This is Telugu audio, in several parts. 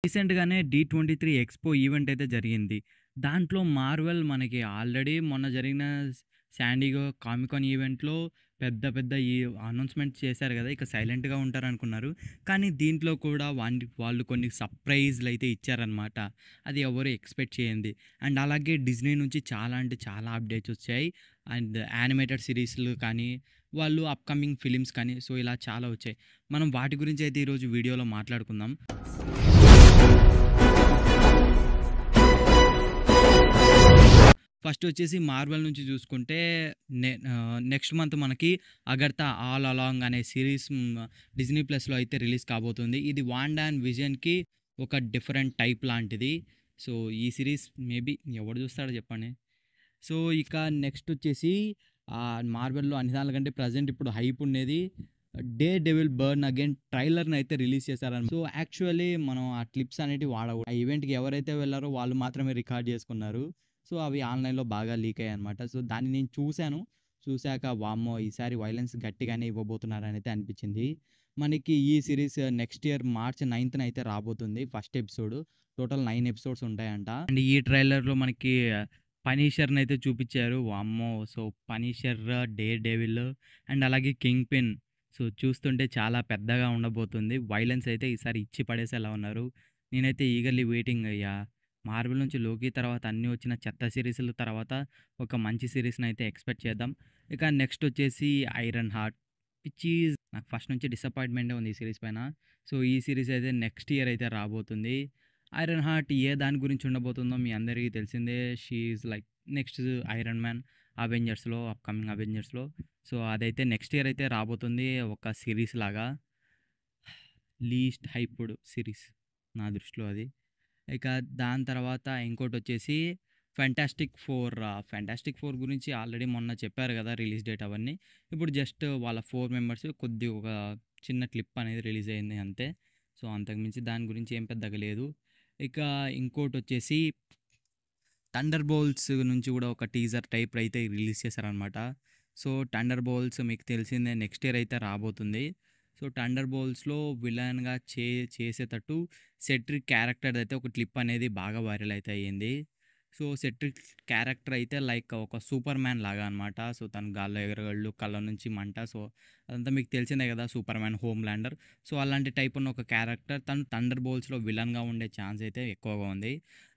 రీసెంట్‌గానే D23 ఎక్స్‌పో ఈవెంట్ అయితే జరిగింది. దాంట్లో మార్వెల్ మనకి ఆల్రెడీ మొన్న జరిగిన శాన్ డిగో కామికాన్ ఈవెంట్‌లో పెద్ద పెద్ద ఈ అనౌన్స్‌మెంట్ చేశారు గదా! ఇక సైలెంట్‌గా ఉంటారనుకున్నారు. కానీ దీంట్లో కూడా వాళ్ళు కొన్ని సర్ప్రైజ్‌లయితే ఇచ్చారనమాట. అది ఎవరు ఎక్స్‌పెక్ట్ చేయంది. అండ్ అలాగే డిజ్నీ నుంచి చాలా అంటే చాలా అప్డేట్స్ వచ్చాయి. అండ్ యానిమేటెడ్ సిరీస్‌లు కానీ, వాళ్ళు అప్‌కమింగ్ ఫిల్మ్స్ కానీ, సో ఇలా చాలా వచ్చాయి. మనం వాటి గురించి అయితే ఈరోజు వీడియోలో మాట్లాడుకుందాం. ఫస్ట్ వచ్చేసి మార్వెల్ నుంచి చూసుకుంటే నెక్స్ట్ మంత్ మనకి 'అగర్తా ఆల్ అలాంగ్' అనే సిరీస్ డిజ్నీ ప్లస్‌లో అయితే రిలీజ్ కాబోతుంది. ఇది వాండా అండ్ విజన్‌కి ఒక డిఫరెంట్ టైప్ లాంటిది. సో, ఈ సిరీస్ మేబీ ఎవడు చూస్తాడో చెప్పండి. సో, ఇక నెక్స్ట్ వచ్చేసి మార్వెల్‌లో అన్ని దానికంటే ప్రెజెంట్ ఇప్పుడు హైప్ ఉండేది 'డే డెవిల్ బర్న్ అగైన్' ట్రైలర్‌ని అయితే రిలీజ్ చేశారన్నమాట. సో, యాక్చువల్లీ మనం ఆ క్లిప్స్ అనేటివి వాడకూడదు. ఆ ఈవెంట్‌కి ఎవరైతే వెళ్లారో వాళ్ళు మాత్రమే రికార్డ్ చేసుకున్నారు. సో, అవి ఆన్‌లైన్‌లో బాగా లీక్ అయ్యాయన్నమాట. సో, దాన్ని నేను చూశాను. చూశాక వామ్మో! ఈసారి వయలెన్స్ గట్టిగానే ఇవ్వబోతున్నారని అయితే అనిపించింది. మనకి ఈ series next year March ninth అయితే రాబోతుంది ఫస్ట్ ఎపిసోడ్. టోటల్ 9 ఎపిసోడ్స్ ఉంటాయంట. అండ్ ఈ ట్రైలర్‌లో మనకి పనీషర్‌ని అయితే చూపించారు. వామ్మో! సో, పనీషర్, డేర్ డెవిల్ అండ్ అలాగే కింగ్ పిన్. సో, చూస్తుంటే చాలా పెద్దగా ఉండబోతుంది. వయలెన్స్ అయితే ఈసారి ఇచ్చి పడేసేలా ఉన్నారు. నేనైతే ఈగర్‌లీ వెయిటింగ్ అయ్యా. మార్వెల్ నుంచి 'లోకి' తర్వాత అన్నీ వచ్చిన చెత్త సీరీస్‌ల తర్వాత ఒక మంచి సీరీస్‌ని అయితే ఎక్స్‌పెక్ట్ చేద్దాం. ఇక నెక్స్ట్ వచ్చేసి 'ఐరన్ హార్ట్' విచ్ ఈజ్ నాకు ఫస్ట్ నుంచి డిసప్పాయింట్‌మెంటే ఉంది ఈ సీరీస్ పైన. సో, ఈ సీరీస్ అయితే నెక్స్ట్ ఇయర్ అయితే రాబోతుంది. 'ఐరన్ హార్ట్' ఏ దాని గురించి ఉండబోతుందో మీ అందరికీ తెలిసిందే. She is like next 'iron man' అవెంజర్స్‌లో అప్‌కమింగ్ అవెంజర్స్‌లో. సో, అదైతే నెక్స్ట్ ఇయర్ అయితే రాబోతుంది ఒక సీరీస్ లాగా. లీస్ట్ హైప్డ్ సీరీస్ నా దృష్టిలో అది. ఇక దాని తర్వాత ఇంకోటొచ్చేసి 'ఫెంటాస్టిక్ ఫోర్' గురించి ఆల్రెడీ మొన్న చెప్పారు గదా! రిలీజ్ డేట్ అవన్నీ. ఇప్పుడు జస్ట్ వాళ్ళ 4 మెంబర్స్ కొద్దిగా ఒక చిన్న క్లిప్ అనేది రిలీజ్ అయింది అంతే. సో, అంతకుమించి దాని గురించి ఏం పెద్దగా లేదు. ఇక ఇంకోటొచ్చేసి 'థండర్ బోల్ట్స్' నుంచి గూడా ఒక టీజర్ టైప్ అయితే రిలీజ్ చేశారనమాట. సో, 'థండర్ బోల్ట్స్' మీకు తెలిసిందే నెక్స్ట్ ఇయర్ అయితే రాబోతుంది. సో, 'థండర్ బోల్ట్స్‌లో విలన్‌గా చేసేటట్టు సెడ్రిక్ క్యారెక్టర్‌దయితే ఒక క్లిప్ అనేది బాగా వైరల్ అయితే అయ్యింది. సో, సెడ్రిక్ క్యారెక్టర్ అయితే లైక్ ఒక సూపర్ మ్యాన్ లాగా అనమాట. సో, తను గాల్లో ఎగరగలడు, కళ్ళ నుంచి మంట. సో, అదంతా మీకు తెలిసిందే గదా! Super man, home lander. So, అలాంటి టైప్ ఉన్న ఒక క్యారెక్టర్ తను 'థండర్ బోల్ట్స్‌లో' విలన్‌గా ఉండే ఛాన్స్ అయితే ఎక్కువగా ఉంది.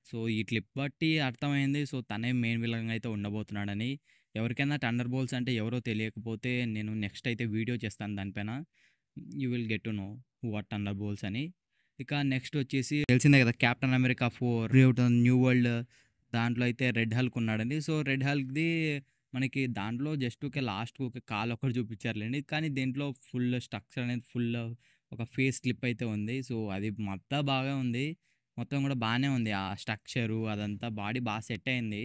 సో, ఈ క్లిప్ బట్టి అర్థమైంది. సో, తనే మెయిన్ విలన్‌గా అయితే ఉండబోతున్నాడని. ఎవరికైనా 'థండర్ బోల్ట్స్' అంటే ఎవరో తెలియకపోతే నేను నెక్స్ట్ అయితే వీడియో చేస్తాను దానిపైన. You will get to know what 'thunder bolts' అని. ఇక నెక్స్ట్ వచ్చేసి తెలిసిందే కదా! 'Captain America 4 Brave to new world' దాంట్లో అయితే రెడ్ హల్క్ ఉన్నాడండి. సో, రెడ్ హల్క్‌ది మనకి దాంట్లో జస్ట్ ఊకే లాస్ట్‌కి ఒక కాలు ఒక్కటి చూపించారులెండి. కానీ దీంట్లో ఫుల్ స్ట్రక్చర్ అనేది ఫుల్ ఒక ఫేస్ క్లిప్ అయితే ఉంది. సో, అది మొత్తం బాగా ఉంది. మొత్తం కూడా బానే ఉంది. ఆ స్ట్రక్చరు అదంతా బాడీ బాగా సెట్ అయింది.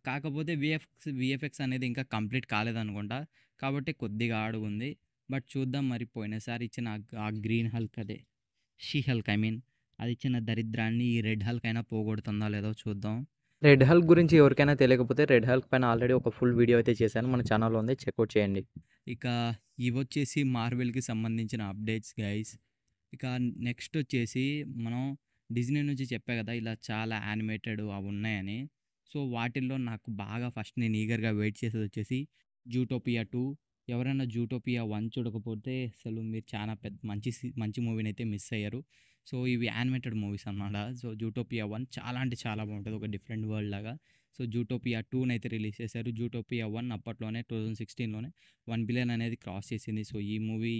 కాకపోతే వీఎఫ్ఎక్స్ అనేది ఇంకా కంప్లీట్ కాలేదనుకుంటా. కాబట్టి కొద్దిగా అడుగుంది. బట్ చూద్దాం మరి పోయినసారి ఇచ్చిన ఆ గ్రీన్ హల్క్ అదే షీ హల్క్ ఐ మీన్ అది ఇచ్చిన దరిద్రాన్ని ఈ రెడ్ హల్క్ అయినా పోగొడుతుందో లేదో చూద్దాం. రెడ్ హల్క్ గురించి ఎవరికైనా తెలియకపోతే రెడ్ హల్క్ పైన ఆల్రెడీ ఒక ఫుల్ వీడియో అయితే చేశాను. మన ఛానల్‌లో ఉంది. చెక్‌ఔట్ చేయండి. ఇక ఇవొచ్చేసి మార్వెల్‌కి సంబంధించిన అప్డేట్స్ గైస్. ఇక నెక్స్ట్ వచ్చేసి మనం డిజ్నీ నుంచి చెప్పా కదా! ఇలా చాలా యానిమేటెడ్ అవి ఉన్నాయని. సో, వాటిల్లో నాకు బాగా ఫస్ట్ నేను ఈగర్‌గా వెయిట్ చేసేదొచ్చేసి 'జూటోపియా 2'. ఎవరైనా 'జూటోపియా 1' చూడకపోతే అసలు మీరు చాలా పెద్ద మంచి మూవీనైతే మిస్ అయ్యారు. సో, ఇవి యానిమేటెడ్ మూవీస్ అన్నమాట. సో, 'జూటోపియా 1' చాలా అంటే చాలా బాగుంటది. ఒక డిఫరెంట్ వరల్డ్ లాగా. సో, 'జూటోపియా 2'నైతే రిలీజ్ చేశారు. 'జూటోపియా 1' అప్పట్లోనే 2016లోనే 1 బిలియన్ అనేది క్రాస్ చేసింది. సో, ఈ మూవీ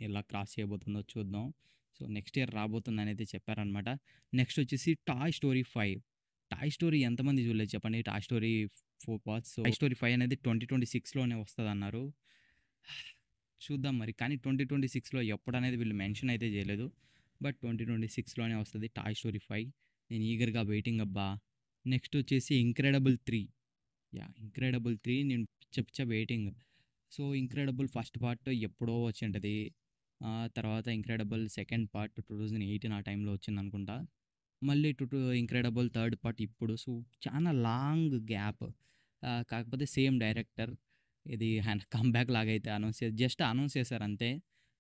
ఎలా క్రాస్ చేయబోతుందో చూద్దాం. సో, నెక్స్ట్ ఇయర్ రాబోతుందనైతే చెప్పారనమాట. నెక్స్ట్ వచ్చేసి 'టాయ్ స్టోరీ 5'. 'టాయ్ స్టోరీ' ఎంతమంది చూడలేదు చెప్పండి. 'Toy story 4 parts'. So, 'toy story 5' అనేది 2026లోనే వస్తదన్నారు. చూద్దాం మరి. కానీ 2026లో ఎప్పుడనేది వీళ్ళు మెన్షన్ అయితే చేయలేదు. బట్ 2026లోనే వస్తది 'టాయ్ స్టోరీ 5'. నేను ఈగర్‌గా వెయిటింగ్ అబ్బా! నెక్స్ట్ వచ్చేసి 'ఇంక్రెడిబుల్ 3'. యాహ్! 'ఇంక్రెడిబుల్ 3' నేను పిచ్చ waiting. So, 'incredible' first part ఎప్పుడో వచ్చుంటది. తర్వాత 'ఇంక్రెడిబుల్' సెకండ్ పార్ట్ 2018 ఆ టైంలో వచ్చిందనుకుంటా. మళ్ళీ 'ఇంక్రెడిబుల్' థర్డ్ పార్ట్ ఇప్పుడు. సో, చాలా లాంగ్ గ్యాప్. కాకపోతే సేమ్ డైరెక్టర్. ఇది ఆయన కమ్‌బ్యాక్ లాగైతే జస్ట్ అనౌన్స్ చేశారంతే.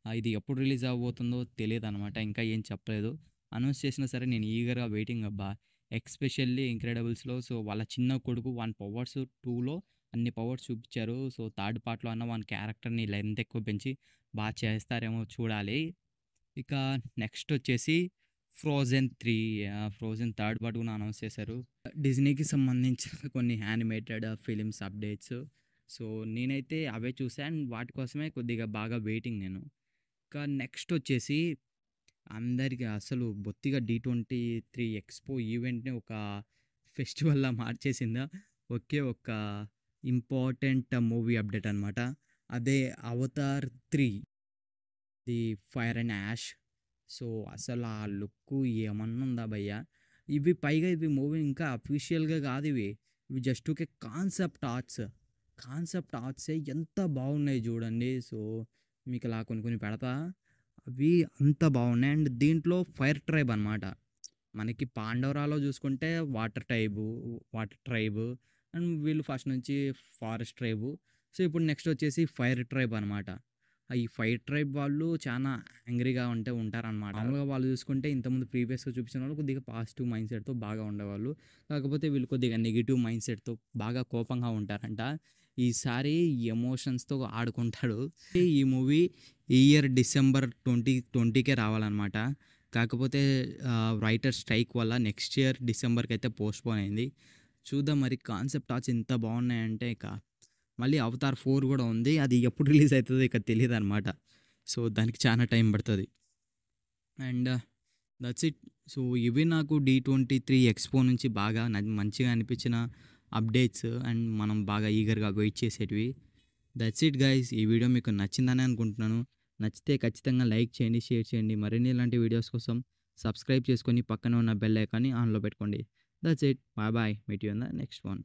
ఇది ఎప్పుడు రిలీజ్ అవ్వబోతుందో తెలీదనమాట. ఇంకా ఏం చెప్పలేదు. అనౌన్స్ చేసినా సరే నేను ఈగర్‌గా వెయిటింగ్ అబ్బా! ఎస్పెషల్లీ 'ఇంక్రెడిబుల్స్‌లో' సో, వాళ్ళ చిన్న కొడుకు వాని పవర్స్ 2లో అన్ని పవర్స్ చూపిచ్చారు. సో, థర్డ్ పార్ట్‌లో అన్న వాని క్యారెక్టర్‌ని లెంత్ ఎక్కువ పెంచి చేస్తారేమో చూడాలి. ఇక నెక్స్ట్ వచ్చేసి 'ఫ్రోజెన్' థర్డ్ పార్ట్ కూడా అనౌన్స్ చేశారు. డిజ్నీకి సంబంధించిన కొన్ని యానిమేటెడ్ ఫిలిమ్స్ అప్డేట్స్. సో, నేనైతే అవే చూసా అండ్ వాటి కోసమే కొద్దిగా బాగా వెయిటింగ్ నేను. ఇంకా నెక్స్ట్ వచ్చేసి అందరికి అసలు బొత్తిగా D23 ఎక్స్‌పో ఈవెంట్‌ని ఒక ఫెస్టివల్‌లా మార్చేసిందా ఒకే ఒక్క ఇంపార్టెంట్ మూవీ అప్డేట్ అనమాట. అదే 'Avatar 3' the fire and ash. So, అసలు ఆ లుక్కు ఏమన్నుందా భయ్యా! ఇవి మూవీ ఇంకా అఫీషియల్‌గా కాదివి. ఇవి జస్ట్ ఊకే కాన్సెప్ట్ ఆర్ట్స్. కాన్సెప్ట్ ఆర్ట్సే ఎంత బాగున్నాయి చూడండి. సో, మీకలా కొన్ని కొన్ని పెడతా. అవి అంత బాగున్నాయి. అండ్ దీంట్లో ఫైర్ ట్రైబ్ అనమాట. మనకి పాండవరాలో చూసుకుంటే వాటర్ ట్రైబు అండ్ వీళ్ళు ఫస్ట్ నుంచి ఫారెస్ట్ ట్రైబు. సో, ఇప్పుడు నెక్స్ట్ వచ్చేసి ఫైర్ ట్రైబ్ అనమాట. ఈ ఫైర్ ట్రైబ్ వాళ్ళు చాలా యాంగ్రీగా ఉంటారనమాట. మామూలుగా వాళ్ళు చూసుకుంటే ఇంతకుముందు ప్రీవియస్‌గా చూపించిన వాళ్ళు కొద్దిగా పాజిటివ్ మైండ్ సెట్‌తో బాగా ఉండేవాళ్ళు. కాకపోతే వీళ్ళు కొద్దిగా నెగెటివ్ మైండ్ సెట్‌తో బాగా కోపంగా ఉంటారంట. ఈసారి ఎమోషన్స్‌తో ఆడుకుంటాడు. ఈ మూవీ ఈ ఇయర్ డిసెంబర్ 2020కే రావాలనమాట. కాకపోతే రైటర్ స్ట్రైక్ వల్ల నెక్స్ట్ ఇయర్ డిసెంబర్‌కైతే పోస్ట్‌పోన్ అయింది. చూద్దాం మరి కాన్సెప్ట్ ఆర్ట్స్ ఎంత బాగున్నాయంటే ఇక మళ్ళీ 'అవతార్ 4' గూడా ఉంది. అది ఎప్పుడు రిలీజ్ అయితదో ఇక తెలీదనమాట. సో, దానికి చానా టైం పడతది. And that's it. సో, ఇవి నాకు D23 ఎక్స్‌పో నుంచి బాగా మంచిగా అనిపించిన అప్డేట్స్ అండ్ మనం బాగా ఈగర్‌గా వెయిట్ చేసేటివి. That's it guys. ఈ వీడియో మీకు నచ్చిందనే అనుకుంటున్నాను. నచ్చితే ఖచ్చితంగా లైక్ చేయండి, షేర్ చేయండి. మరిన్ని ఇలాంటి వీడియోస్ కోసం సబ్స్క్రైబ్ చేసుకొని పక్కన ఉన్న బెల్ ఐకాన్ని ఆన్‌లో పెట్టుకోండి. That's it. Bye bye. Meet you in the next one.